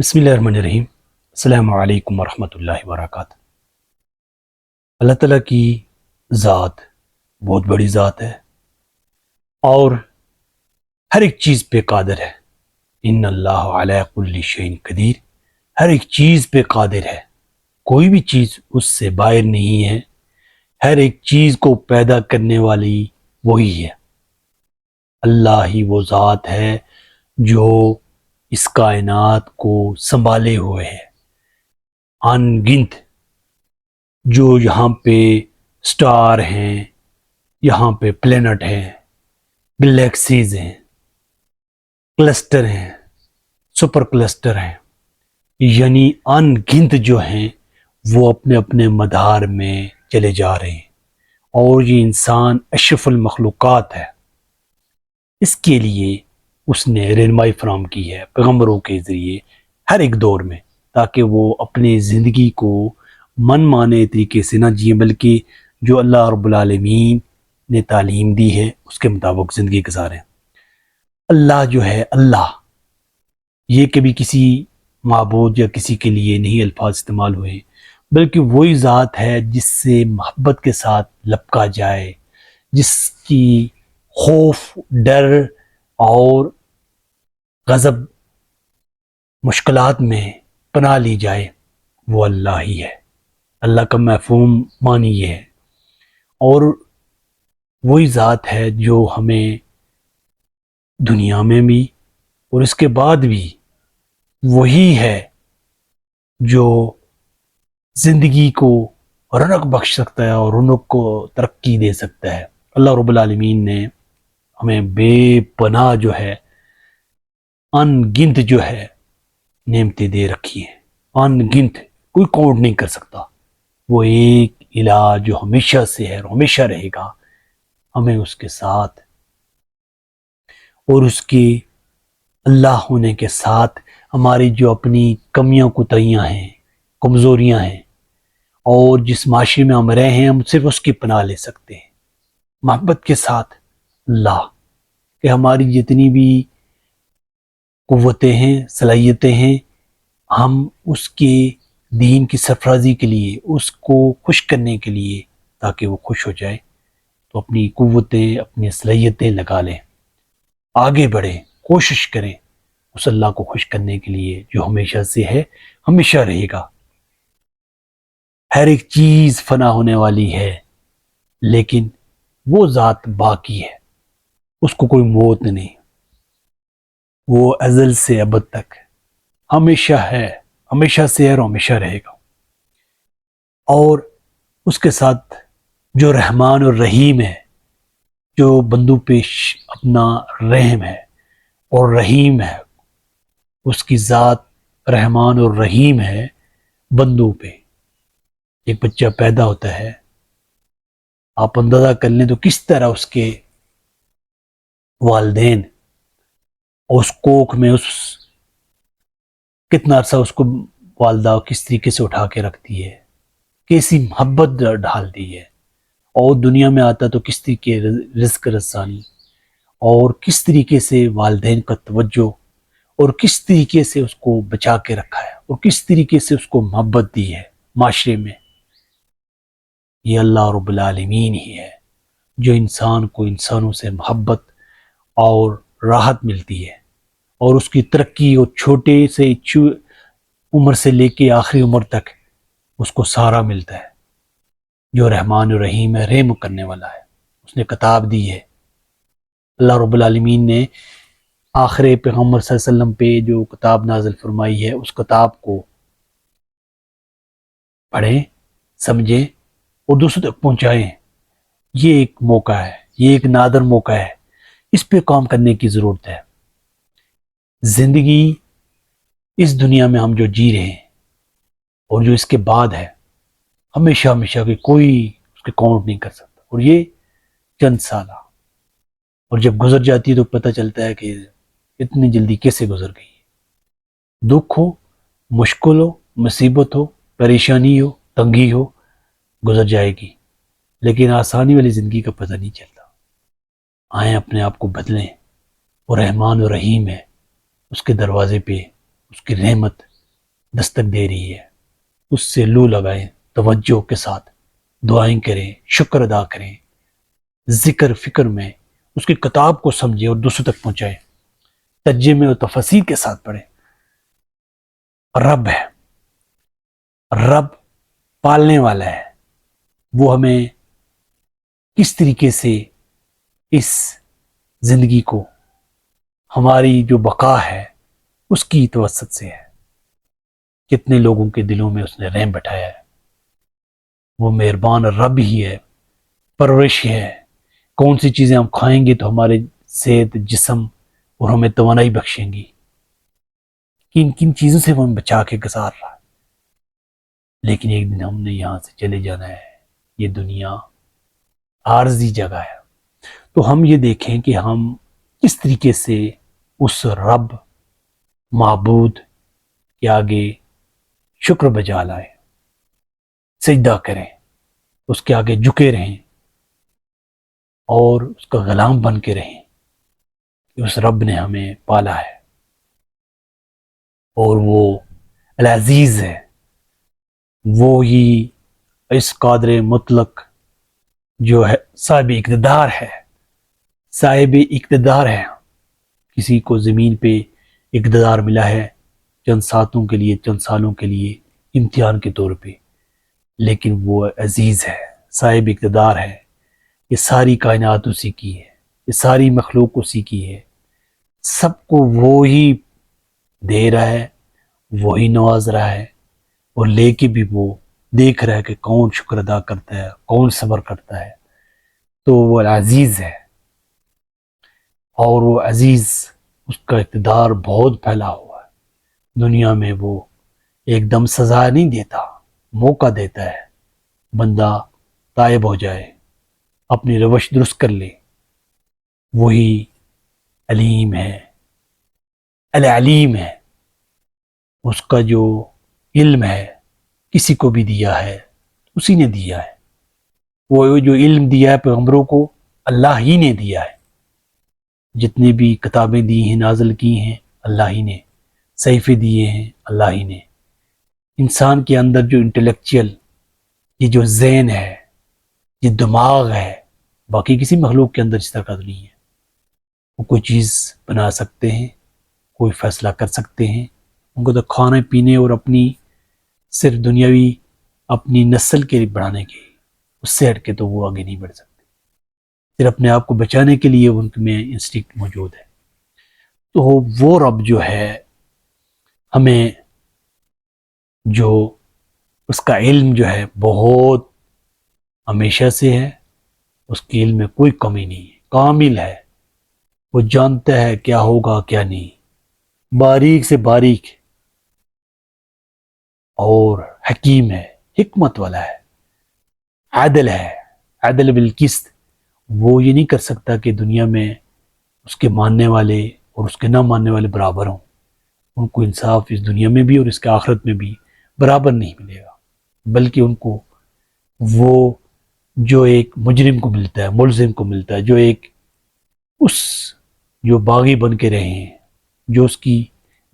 بسم اللہ الرحمن الرحیم۔ السلام علیکم ورحمۃ اللہ وبرکاتہ۔ اللہ تعالیٰ کی ذات بہت بڑی ذات ہے اور ہر ایک چیز پہ قادر ہے۔ ان اللہ علی کل شیء قدیر، ہر ایک چیز پہ قادر ہے، کوئی بھی چیز اس سے باہر نہیں ہے۔ ہر ایک چیز کو پیدا کرنے والی وہی ہے۔ اللہ ہی وہ ذات ہے جو اس کائنات کو سنبھالے ہوئے ہے۔ ان گنت جو یہاں پہ سٹار ہیں، یہاں پہ پلینٹ ہیں، گلیکسیز ہیں، کلسٹر ہیں، سپر کلسٹر ہیں، یعنی ان گنت جو ہیں وہ اپنے اپنے مدار میں چلے جا رہے ہیں، اور یہ انسان اشرف المخلوقات ہے۔ اس کے لیے اس نے رہنمائی فراہم کی ہے پیغمبروں کے ذریعے ہر ایک دور میں، تاکہ وہ اپنی زندگی کو من مانے طریقے سے نہ جئیں، بلکہ جو اللہ رب العالمین نے تعلیم دی ہے اس کے مطابق زندگی گزاریں۔ اللہ جو ہے، اللہ یہ کبھی کسی معبود یا کسی کے لیے نہیں الفاظ استعمال ہوئے، بلکہ وہی ذات ہے جس سے محبت کے ساتھ لپکا جائے، جس کی خوف، ڈر اور غضب مشکلات میں پناہ لی جائے، وہ اللہ ہی ہے۔ اللہ کا مفہوم معنی یہ ہے، اور وہی ذات ہے جو ہمیں دنیا میں بھی اور اس کے بعد بھی وہی ہے جو زندگی کو رونق بخش سکتا ہے اور رونق کو ترقی دے سکتا ہے۔ اللہ رب العالمین نے ہمیں بے پناہ جو ہے، ان گنت جو ہے نعمتیں دے رکھی ہیں، ان گنت، کوئی کاؤنٹ نہیں کر سکتا۔ وہ ایک الہ جو ہمیشہ سے ہے اور ہمیشہ رہے گا، ہمیں اس کے ساتھ اور اس کے اللہ ہونے کے ساتھ ہماری جو اپنی کمیاں کوتاہیاں ہیں، کمزوریاں ہیں، اور جس معاشرے میں ہم رہے ہیں، ہم صرف اس کی پناہ لے سکتے ہیں محبت کے ساتھ اللہ، کہ ہماری جتنی بھی قوتیں ہیں، صلاحیتیں ہیں، ہم اس کے دین کی سرفرازی کے لیے، اس کو خوش کرنے کے لیے، تاکہ وہ خوش ہو جائے، تو اپنی قوتیں، اپنی صلاحیتیں لگا لیں، آگے بڑھیں، کوشش کریں اس اللہ کو خوش کرنے کے لیے جو ہمیشہ سے ہے، ہمیشہ رہے گا۔ ہر ایک چیز فنا ہونے والی ہے، لیکن وہ ذات باقی ہے، اس کو کوئی موت نہیں، وہ ازل سے ابد تک ہمیشہ ہے، ہمیشہ سے ہے اور ہمیشہ رہے گا۔ اور اس کے ساتھ جو رحمان اور رحیم ہے، جو بندوں پیش اپنا رحم ہے اور رحیم ہے، اس کی ذات رحمان اور رحیم ہے بندوں پہ۔ ایک بچہ پیدا ہوتا ہے، آپ اندازہ کر لیں تو کس طرح اس کے والدین اس کوکھ میں کتنا عرصہ اس کو والدہ کس طریقے سے اٹھا کے رکھتی ہے، کیسی محبت ڈالتی ہے، اور دنیا میں آتا تو کس طریقے رزق رسانی، اور کس طریقے سے والدین کا توجہ، اور کس طریقے سے اس کو بچا کے رکھا ہے، اور کس طریقے سے اس کو محبت دی ہے معاشرے میں۔ یہ اللہ رب العالمین ہی ہے جو انسان کو انسانوں سے محبت اور راحت ملتی ہے، اور اس کی ترقی، اور چھوٹے سے عمر سے لے کے آخری عمر تک اس کو سارا ملتا ہے۔ جو رحمان الرحیم ہے، رحم کرنے والا ہے، اس نے کتاب دی ہے۔ اللہ رب العالمین نے آخر پیغمبر صلی اللہ علیہ وسلم پہ جو کتاب نازل فرمائی ہے، اس کتاب کو پڑھیں، سمجھیں اور دوسروں تک پہنچائیں۔ یہ ایک موقع ہے، یہ ایک نادر موقع ہے، اس پہ کام کرنے کی ضرورت ہے۔ زندگی اس دنیا میں ہم جو جی رہے ہیں اور جو اس کے بعد ہے، ہمیشہ ہمیشہ کی کوئی اس کے کاؤنٹ نہیں کر سکتا، اور یہ چند سالہ، اور جب گزر جاتی ہے تو پتہ چلتا ہے کہ اتنی جلدی کیسے گزر گئی ہے۔ دکھ ہو، مشکل ہو، مصیبت ہو، پریشانی ہو، تنگی ہو، گزر جائے گی، لیکن آسانی والی زندگی کا پتہ نہیں چلتا۔ آئیں اپنے آپ کو بدلیں، اور رحمان و رحیم ہے، اس کے دروازے پہ اس کی رحمت دستک دے رہی ہے، اس سے لو لگائیں، توجہ کے ساتھ دعائیں کریں، شکر ادا کریں، ذکر فکر میں اس کی کتاب کو سمجھیں اور دوسروں تک پہنچائیں، ترجمے اور تفسیر کے ساتھ پڑھیں۔ رب ہے، رب پالنے والا ہے، وہ ہمیں کس طریقے سے اس زندگی کو، ہماری جو بقا ہے اس کی توسط سے ہے۔ کتنے لوگوں کے دلوں میں اس نے رحم بٹھایا ہے، وہ مہربان رب ہی ہے، پرورش ہے۔ کون سی چیزیں ہم کھائیں گے تو ہمارے صحت، جسم اور ہمیں توانائی بخشیں گی، کن کن چیزوں سے وہ ہمیں بچا کے گزار رہا ہے۔ لیکن ایک دن ہم نے یہاں سے چلے جانا ہے، یہ دنیا عارضی جگہ ہے۔ تو ہم یہ دیکھیں کہ ہم کس طریقے سے اس رب معبود کے آگے شکر بجا لائیں، سجدہ کریں، اس کے آگے جھکے رہیں اور اس کا غلام بن کے رہیں کہ اس رب نے ہمیں پالا ہے اور وہ العزیز ہے، وہی اس قادر مطلق جو ہے، صاحب اقتدار ہے، صاحب اقتدار ہے۔ کسی کو زمین پہ اقتدار ملا ہے چند ساتوں کے لیے، چند سالوں کے لیے، امتحان کے طور پہ، لیکن وہ عزیز ہے، صاحب اقتدار ہے۔ یہ ساری کائنات اسی کی ہے، یہ ساری مخلوق اسی کی ہے، سب کو وہی دے رہا ہے، وہی نواز رہا ہے، اور لے کے بھی وہ دیکھ رہا ہے کہ کون شکر ادا کرتا ہے، کون صبر کرتا ہے۔ تو وہ عزیز ہے، اور وہ عزیز، اس کا اقتدار بہت پھیلا ہوا ہے دنیا میں۔ وہ ایک دم سزا نہیں دیتا، موقع دیتا ہے، بندہ تائب ہو جائے، اپنی روش درست کر لے۔ وہی علیم ہے، العلیم ہے، اس کا جو علم ہے کسی کو بھی دیا ہے اسی نے دیا ہے۔ وہ جو علم دیا ہے پیغمبروں کو، اللہ ہی نے دیا ہے۔ جتنی بھی کتابیں دی ہیں، نازل کی ہیں، اللہ ہی نے، صحیفے دیے ہیں، اللہ ہی نے۔ انسان کے اندر جو انٹلیکچوئل، یہ جو ذہن ہے، یہ دماغ ہے، باقی کسی مخلوق کے اندر اس طرح کا نہیں ہے۔ وہ کوئی چیز بنا سکتے ہیں، کوئی فیصلہ کر سکتے ہیں، ان کو تو کھانے پینے اور اپنی صرف دنیاوی اپنی نسل کے بڑھانے کے، اس سے ہٹ کے تو وہ آگے نہیں بڑھ سکتے۔ صرف اپنے آپ کو بچانے کے لیے ان میں انسٹنکٹ موجود ہے۔ تو وہ رب جو ہے ہمیں، جو اس کا علم جو ہے بہت ہمیشہ سے ہے، اس کے علم میں کوئی کمی نہیں ہے، کامل ہے، وہ جانتا ہے کیا ہوگا کیا نہیں، باریک سے باریک، اور حکیم ہے، حکمت والا ہے، عادل ہے، عادل بالقسط۔ وہ یہ نہیں کر سکتا کہ دنیا میں اس کے ماننے والے اور اس کے نہ ماننے والے برابر ہوں۔ ان کو انصاف اس دنیا میں بھی اور اس کے آخرت میں بھی برابر نہیں ملے گا، بلکہ ان کو وہ جو ایک مجرم کو ملتا ہے، ملزم کو ملتا ہے، جو ایک اس جو باغی بن کے رہے ہیں، جو اس کی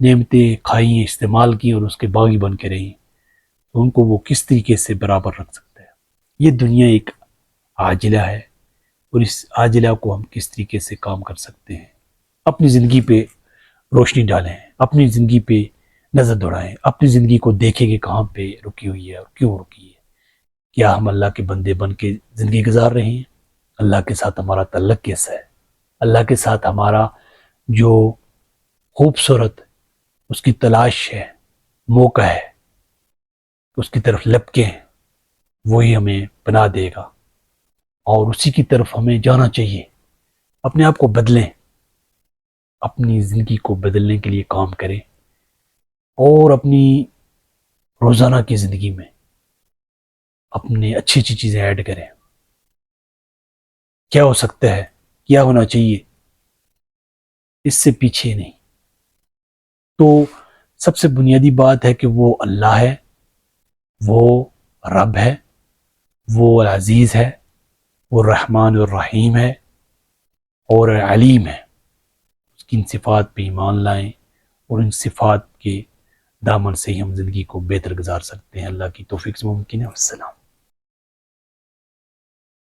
نعمتیں کھائی ہیں، استعمال کی اور اس کے باغی بن کے رہے ہیں، تو ان کو وہ کس طریقے سے برابر رکھ سکتا ہے۔ یہ دنیا ایک عاجلہ ہے، اور اس عاجلہ کو ہم کس طریقے سے کام کر سکتے ہیں، اپنی زندگی پہ روشنی ڈالیں، اپنی زندگی پہ نظر دوڑائیں، اپنی زندگی کو دیکھیں کہ کہاں پہ رکی ہوئی ہے اور کیوں رکی ہے۔ کیا ہم اللہ کے بندے بن کے زندگی گزار رہے ہیں؟ اللہ کے ساتھ ہمارا تعلق کیسا ہے؟ اللہ کے ساتھ ہمارا جو خوبصورت اس کی تلاش ہے، موقع ہے، اس کی طرف لپکیں، وہی ہمیں بنا دے گا، اور اسی کی طرف ہمیں جانا چاہیے۔ اپنے آپ کو بدلیں، اپنی زندگی کو بدلنے کے لیے کام کریں، اور اپنی روزانہ کی زندگی میں اپنے اچھی اچھی چیزیں ایڈ کریں۔ کیا ہو سکتا ہے، کیا ہونا چاہیے، اس سے پیچھے نہیں۔ تو سب سے بنیادی بات ہے کہ وہ اللہ ہے، وہ رب ہے، وہ العزیز ہے، وہ الرحمن الرحیم ہے، اور علیم ہے۔ اس کی ان صفات پہ ایمان لائیں، اور ان صفات کے دامن سے ہی ہم زندگی کو بہتر گزار سکتے ہیں. اللہ کی توفیق سے ممکن ہے. السلام.